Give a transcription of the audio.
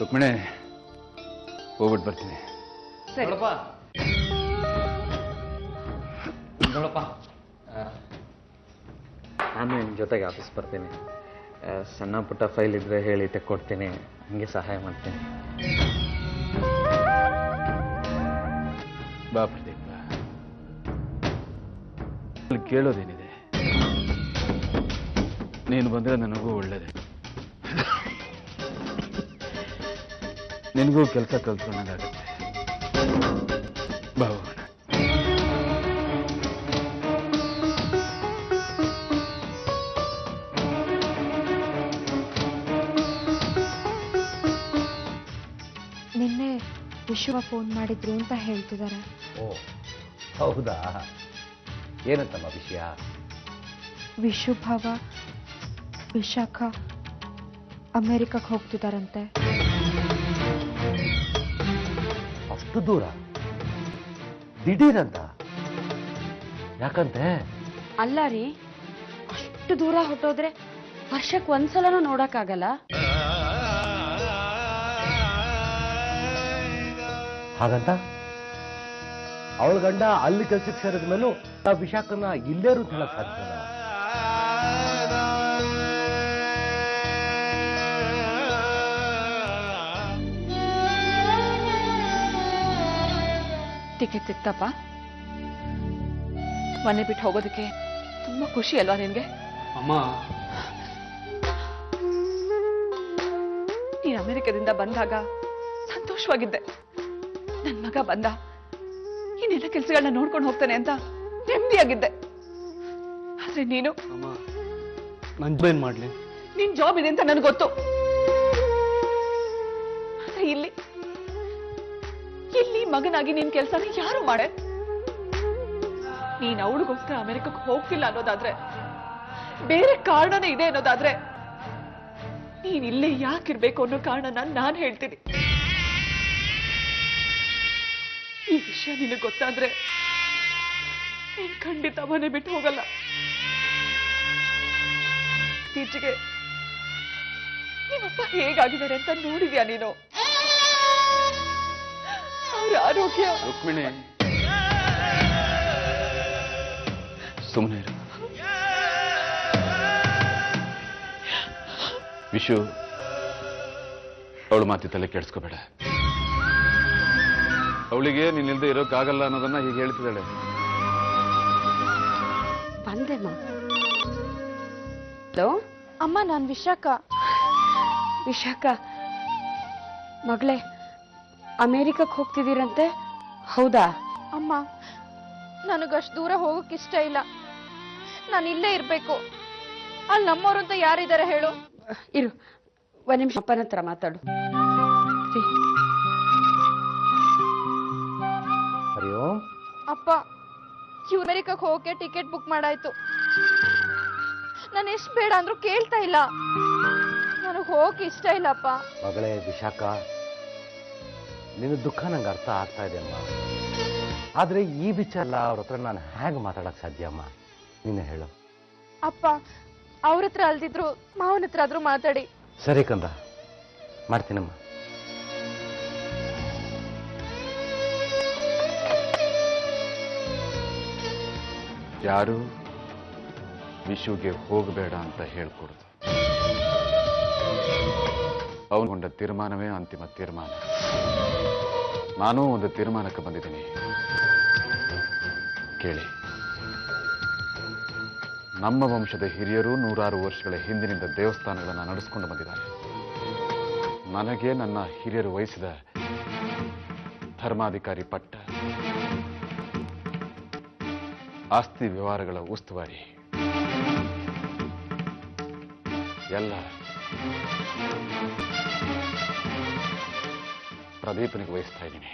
ರುಕ್ಮಿಣಿ ಹೋಗ್ಬಿಟ್ಟು ಬರ್ತೀನಿ. ನೋಡಪ್ಪ ನಾನು ನಿಮ್ಮ ಜೊತೆಗೆ ಆಫೀಸ್ ಬರ್ತೀನಿ. ಸಣ್ಣ ಪುಟ್ಟ ಫೈಲ್ ಇದ್ರೆ ಹೇಳಿ ತೆಕ್ಕೊಡ್ತೀನಿ, ಹಂಗೆ ಸಹಾಯ ಮಾಡ್ತೀನಿ. ಬಾ ಪ್ರದೀಪ, ಅಲ್ಲಿ ಕೇಳೋದೇನಿದೆ, ನೀನು ಬಂದರೆ ನನಗೂ ಒಳ್ಳೇದೆ. ನಿನಗೂ ಕೆಲಸ ಕಲ್ತ್ಕೊಂಡಾಗತ್ತೆ. ಬಾ ಹೋಗೋಣ. ನಿನ್ನೆ ವಿಶ್ವ ಫೋನ್ ಮಾಡಿದ್ರು ಅಂತ ಹೇಳ್ತಿದ್ದಾರೆ. ಓ ಹೌದಾ, ಏನಂತಮ್ಮ ವಿಷಯ? ವಿಶು ಭಾವ ವಿಶಾಖ ಅಮೆರಿಕಕ್ಕೆ ಹೋಗ್ತಿದಾರಂತೆ. ಅಷ್ಟು ದೂರ ದಿಢೀರಂತ? ಯಾಕಂತೆ? ಅಲ್ಲ ರೀ, ಅಷ್ಟು ದೂರ ಹೊಟ್ಟೋದ್ರೆ ವರ್ಷಕ್ಕೆ ಒಂದ್ಸಲನೂ ನೋಡಕ್ಕಾಗಲ್ಲ. ಹಾಗಂತ ಅವಳ ಗಂಡ ಅಲ್ಲಿ ಕೆಲ್ಸಕ್ಕೆ ಸೇರಿದ ಮೇಲೂ ನಾವು ವಿಶಾಖನ ಇಲ್ಲೇ ಅಂತ ಹೇಳಕ್ ಸಾಧ್ಯನಾ? ಟಿಕೆಟ್ ಸಿಕ್ತಪ್ಪ? ಮನೆ ಬಿಟ್ಟು ಹೋಗೋದಕ್ಕೆ ತುಂಬಾ ಖುಷಿ ಅಲ್ವಾ ನಿನ್ಗೆ? ಅಮ್ಮ, ನೀನ್ ಅಮೆರಿಕದಿಂದ ಬಂದಾಗ ಸಂತೋಷವಾಗಿದ್ದೆ. ನನ್ ಮಗ ಬಂದ, ಇನ್ನೆಲ್ಲ ಕೆಲಸಗಳನ್ನ ನೋಡ್ಕೊಂಡು ಹೋಗ್ತಾನೆ ಅಂತ ನೆಮ್ಮದಿಯಾಗಿದ್ದೆ. ಆದ್ರೆ ನೀನು ಅಮ್ಮ, ನಾನು ಏನ್ ಮಾಡ್ಲಿ? ನಿನ್ ಜಾಬ್ ಇದೆ ಅಂತ ನನಗೆ ಗೊತ್ತು. ಆದ್ರೆ ಇಲ್ಲಿ ಮಗನಾಗಿ ನಿನ್ ಕೆಲಸನ ಯಾರು ಮಾಡೆ? ನೀನ್ ಅವಳಿಗೋಸ್ಕರ ಅಮೆರಿಕಕ್ಕೆ ಹೋಗ್ತಿಲ್ಲ ಅನ್ನೋದಾದ್ರೆ, ಬೇರೆ ಕಾರಣನೇ ಇದೆ ಅನ್ನೋದಾದ್ರೆ, ನೀನ್ ಇಲ್ಲೇ ಯಾಕಿರ್ಬೇಕು ಅನ್ನೋ ಕಾರಣನ ನಾನ್ ಹೇಳ್ತೀನಿ. ಈ ವಿಷಯ ನಿನಗೆ ಗೊತ್ತಾದ್ರೆ ನೀನ್ ಖಂಡಿತ ಮನೆ ಬಿಟ್ಟು ಹೋಗಲ್ಲ. ಇತ್ತೀಚೆಗೆ ನಿಮ್ಮಪ್ಪ ಹೇಗಾಗಿದ್ದಾರೆ ಅಂತ ನೋಡಿದ್ಯಾ ನೀನು? ಅವ್ರ ಆರೋಗ್ಯ. ರುಕ್ಮಿಣಿ, ಸುಮ್ಮನೆ ಇರು. ವಿಶು, ಅವಳು ಮಾತಿ ತಲೆ ಕೆಡಿಸ್ಕೋಬೇಡ. ಅವಳಿಗೆ ನೀನಿಲ್ದೆ ಇರೋಕ್ಕಾಗಲ್ಲ ಅನ್ನೋದನ್ನ ಹೀಗೆ ಹೇಳ್ತಿದ್ದಾಳೆ. ಬಂದೆಮ್ಮ. ಹಲೋ ಅಮ್ಮ, ನಾನು ವಿಶಾಖ. ವಿಶಾಖ ಮಗಳೇ, ಅಮೆರಿಕಕ್ಕೆ ಹೋಗ್ತಿದ್ದೀರಂತೆ, ಹೌದಾ? ಅಮ್ಮ, ನನಗಷ್ಟು ದೂರ ಹೋಗಕ್ಕೆ ಇಷ್ಟ ಇಲ್ಲ. ನಾನು ಇಲ್ಲೇ ಇರ್ಬೇಕು. ಅಲ್ಲಿ ನಮ್ಮವ್ರು ಅಂತ ಯಾರಿದ್ದಾರೆ ಹೇಳು? ಇರು, ಒಂದ್ ನಿಮಿಷ ಅಪ್ಪನ ಹತ್ರ ಮಾತಾಡು. ಅಯ್ಯೋ ಅಪ್ಪ, ಅಮೆರಿಕಕ್ಕೆ ಹೋಗಕ್ಕೆ ಟಿಕೆಟ್ ಬುಕ್ ಮಾಡಾಯ್ತು. ನಾನು ಎಷ್ಟು ಬೇಡ ಅಂದ್ರೂ ಕೇಳ್ತಾ ಇಲ್ಲ. ನನಗೆ ಹೋಗಕ್ಕೆ ಇಷ್ಟ ಇಲ್ಲಪ್ಪ. ಮಗಳೇ ವಿಶಾಖ, ನಿನ್ನ ದುಃಖ ನಂಗೆ ಅರ್ಥ ಆಗ್ತಾ ಇದೆ ಅಮ್ಮ. ಆದ್ರೆ ಈ ವಿಚಾರ ಅವ್ರ ಹತ್ರ ನಾನು ಹೇಗೆ ಮಾತಾಡಕ್ ಸಾಧ್ಯ ಅಮ್ಮ? ನೀನೇ ಹೇಳು. ಅಪ್ಪ, ಅವ್ರ ಹತ್ರ ಅಲ್ದಿದ್ರು ಮಾವನ ಹತ್ರ ಆದ್ರೂ ಮಾತಾಡಿ. ಸರಿ ಕಂದ, ಮಾಡ್ತೀನಮ್ಮ. ಯಾರು ವಿಶುಗೆ ಹೋಗಬೇಡ ಅಂತ ಹೇಳ್ಕೊಡುದು. ಅವನುಗೊಂಡ ತೀರ್ಮಾನವೇ ಅಂತಿಮ ತೀರ್ಮಾನ. ನಾನು ಒಂದು ತೀರ್ಮಾನಕ್ಕೆ ಬಂದಿದ್ದೀನಿ, ಕೇಳಿ. ನಮ್ಮ ವಂಶದ ಹಿರಿಯರು ನೂರಾರು ವರ್ಷಗಳ ಹಿಂದಿನಿಂದ ದೇವಸ್ಥಾನಗಳನ್ನು ನಡೆಸಿಕೊಂಡು ಬಂದಿದ್ದಾರೆ. ನನಗೆ ನನ್ನ ಹಿರಿಯರು ವಹಿಸಿದ ಧರ್ಮಾಧಿಕಾರಿ ಪಟ್ಟ, ಆಸ್ತಿ ವ್ಯವಹಾರಗಳ ಉಸ್ತುವಾರಿ ಎಲ್ಲ ಪ್ರದೀಪನಿಗೆ ವಹಿಸ್ತಾ ಇದ್ದೀನಿ.